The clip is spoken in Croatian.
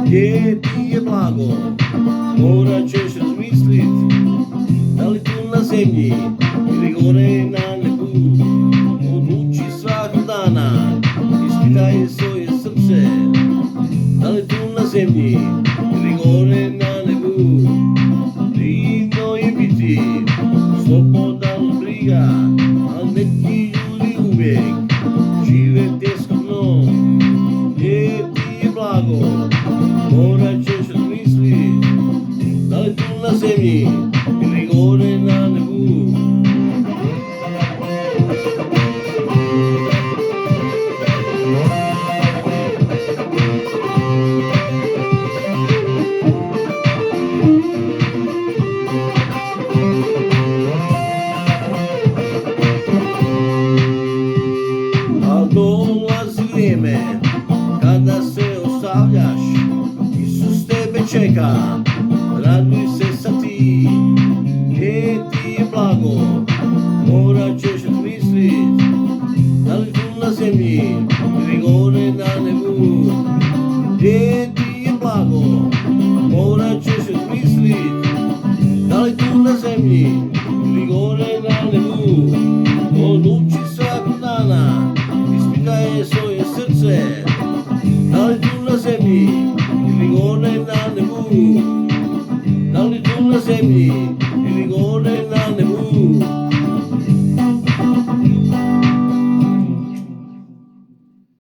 Gdje ti je blago, morat ćeš razmislit, da li tu na zemlji ili gore na nebu. Odluči svakog dana, ispitaj svoje srce, da li tu na zemlji ili gore na nebu. Divno je biti slobodan od briga, a neki ljudi uvijek žive tjeskobno. Gdje ti je blago, morat ćeš razmislit, da li tu na zemlji ili gore na nebu. Al dolazi vrijeme kada se ostavljaš, Isus tebe čeka, raduj se sa ti. Gdje ti je blago, morat ćeš razmislit, da li tu na zemlji ili gore na nebu. Gdje ti je blago, morat ćeš razmislit, da li tu na zemlji ili gore na nebu. Odluči svakog dana, ispitaj svoje srce, da li tu na zemlji ili gore na nebu.